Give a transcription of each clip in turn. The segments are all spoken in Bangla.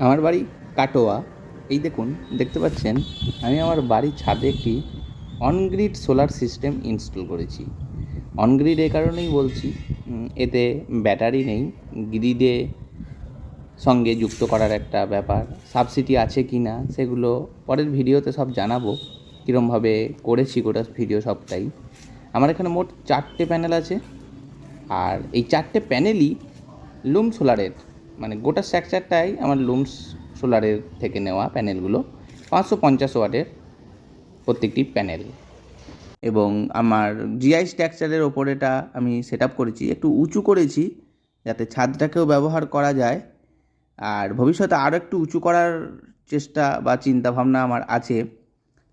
আমার বাড়ি কাটোয়া। এই দেখুন, দেখতে পাচ্ছেন আমি আমার বাড়ির ছাদে একটি অনগ্রিড সোলার সিস্টেম ইনস্টল করেছি। অনগ্রিড এ কারণেই বলছি, এতে ব্যাটারি নেই, গ্রিডে সঙ্গে যুক্ত করার একটা ব্যাপার। সাবসিডি আছে কি না সেগুলো পরের ভিডিওতে সব জানাবো, কীরমভাবে করেছি গোটা ভিডিও সবটাই। আমার এখানে মোট 4টে প্যানেল আছে, আর এই 4টে প্যানেলই লুম সোলারের, মানে গোটা স্ট্রাকচারটাই আমার লুমস সোলারের থেকে নেওয়া প্যানেলগুলো। 550 ওয়াটের প্রত্যেকটি প্যানেল। এবং আমার জিআই স্ট্রাকচারের ওপর এটা আমি সেট আপ করেছি, একটু উঁচু করেছি যাতে ছাদটাকেও ব্যবহার করা যায়। আর ভবিষ্যতে আরও একটু উঁচু করার চেষ্টা বা চিন্তাভাবনা আমার আছে।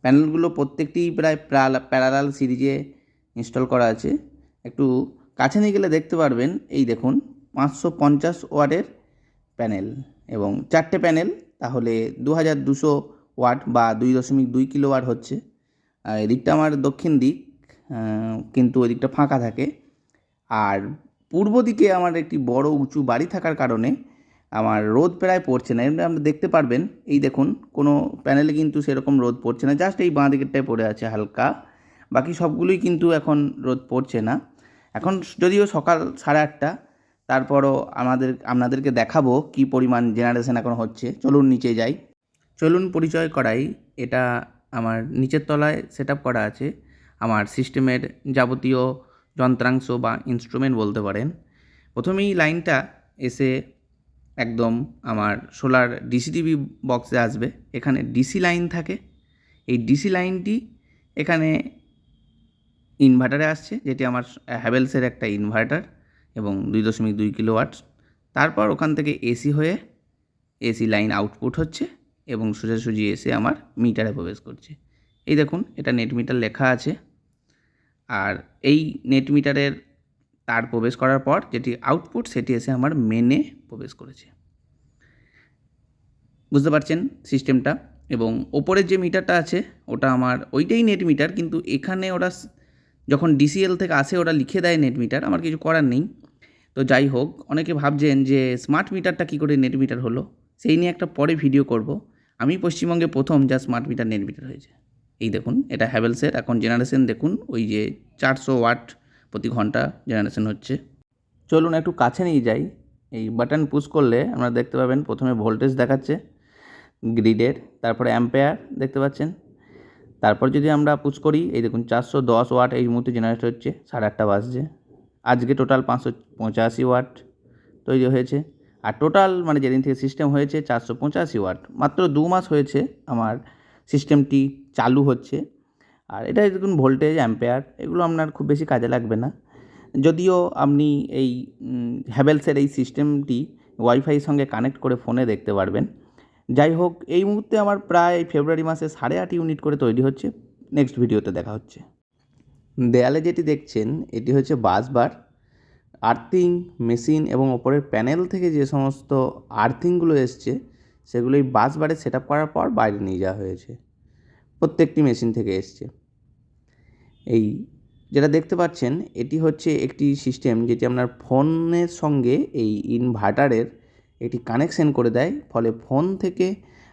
প্যানেলগুলো প্রত্যেকটিই প্রায় প্যারালাল সিরিজে ইনস্টল করা আছে। একটু কাছে নিয়ে গেলে দেখতে পারবেন, এই দেখুন 550 ওয়াটের প্যানেল এবং 4টে প্যানেল, তাহলে 2200 ওয়াট বা 2.2 কিলোওয়াট হচ্ছে। আর এদিকটা আমার দক্ষিণ দিক, কিন্তু ওই দিকটা ফাঁকা থাকে। আর পূর্ব দিকে আমার একটি বড় উঁচু বাড়ি থাকার কারণে আমার রোদ প্রায় পড়ছে না। এমনি আপনি দেখতে পারবেন, এই দেখুন কোনো প্যানেলে কিন্তু সেরকম রোদ পড়ছে না, জাস্ট এই বাঁ দিকেরটায় পড়ে আছে হালকা, বাকি সবগুলোই কিন্তু এখন রোদ পড়ছে না। এখন যদিও সকাল 8:30, তারপরও আপনাদেরকে দেখাবো কি পরিমাণ জেনারেশন এখন হচ্ছে। চলুন নিচে যাই। চলুন পরিচয় করাই, এটা আমার নিচের তলায় সেট আপ করা আছে আমার সিস্টেমের যাবতীয় যন্ত্রাংশ বা ইনস্ট্রুমেন্ট বলতে পারেন। প্রথমেই লাইনটা এসে একদম আমার সোলার ডিসিটিভি বক্সে আসবে। এখানে ডিসি লাইন থাকে, এই ডিসি লাইনটি এখানে ইনভার্টারে আসছে, যেটি আমার হ্যাভেলসের একটা ইনভার্টার এবং 2.2 কিলোওয়াট। তারপর ওখান থেকে এসি হয়ে এসি লাইন আউটপুট হচ্ছে এবং সোজাসুজি এসে আমার মিটারে প্রবেশ করছে। এই দেখুন, এটা নেট মিটার লেখা আছে। আর এই নেট মিটারের তার প্রবেশ করার পর যেটি আউটপুট, সেটি এসে আমার মেনে প্রবেশ করেছে। বুঝতে পারছেন সিস্টেমটা? এবং ওপরের যে মিটারটা আছে ওটা আমার ওইটাই নেট মিটার, কিন্তু এখানে ওরা যখন ডিসিএল থেকে আসে ওরা লিখে দেয় নেট মিটার, আমার কিছু করার নেই। তো যাই হোক, অনেকে ভাবছেন যে স্মার্ট মিটারটা কী করে নেট মিটার হলো, সেই নিয়ে একটা পরে ভিডিও করব। আমি পশ্চিমবঙ্গে প্রথম যা স্মার্ট মিটার নেট মিটার হয়েছে। এই দেখুন, এটা হ্যাভেলসের। এখন জেনারেশন দেখুন, ওই যে 400 ওয়াট প্রতি ঘন্টা জেনারেশন হচ্ছে। চলুন একটু কাছে নিয়ে যাই। এই বাটন পুশ করলে আপনারা দেখতে পাবেন প্রথমে ভোল্টেজ দেখাচ্ছে গ্রিডের, তারপরে অ্যাম্পেয়ার দেখতে পাচ্ছেন। তারপর যদি আমরা পুশ করি, এই দেখুন 410 ওয়াট এই মুহূর্তে জেনারেট হচ্ছে, 8:30 বাজছে। আজকে টোটাল 585 ওয়াট তৈরি হয়েছে। আর টোটাল মানে যেদিন থেকে সিস্টেম হয়েছে 485 ওয়াট। মাত্র 2 মাস হয়েছে আমার সিস্টেমটি চালু হচ্ছে। আর এটা দেখুন ভোল্টেজ, অ্যাম্পেয়ার, এগুলো আপনার খুব বেশি কাজে লাগবে না। যদিও আপনি এই হ্যাভেলসের এই সিস্টেমটি ওয়াইফাইয়ের সঙ্গে কানেক্ট করে ফোনে দেখতে পারবেন। যাই হোক, এই মুহূর্তে আমার প্রায় ফেব্রুয়ারি মাসে 8.5 ইউনিট করে তৈরি হচ্ছে। নেক্সট ভিডিওতে দেখা হচ্ছে। দেয়ালে যেটি দেখছেন এটি হচ্ছে বাসবার। আর্থিং মেশিন এবং ওপরের প্যানেল থেকে যে সমস্ত আর্থিংগুলো এসছে সেগুলোই বাসবারে সেট আপ করার পর বাইরে নিয়ে যাওয়া হয়েছে। প্রত্যেকটি মেশিন থেকে এসছে। এই যেটা দেখতে পাচ্ছেন এটি হচ্ছে একটি সিস্টেম যেটি আপনার ফোনের সঙ্গে এই ইনভার্টারের একটি কানেকশন করে দেয়। ফলে ফোন থেকে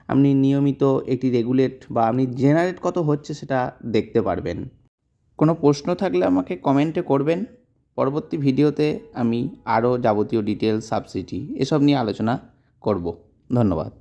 আপনি নিয়মিত একটি রেগুলেট বা আপনি জেনারেট কত হচ্ছে সেটা দেখতে পারবেন। কোনো প্রশ্ন থাকলে আমাকে কমেন্টে করবেন। পরবর্তী ভিডিওতে আমি আরও যাবতীয় ডিটেলস, সাবসিডি এসব নিয়ে আলোচনা করব। ধন্যবাদ।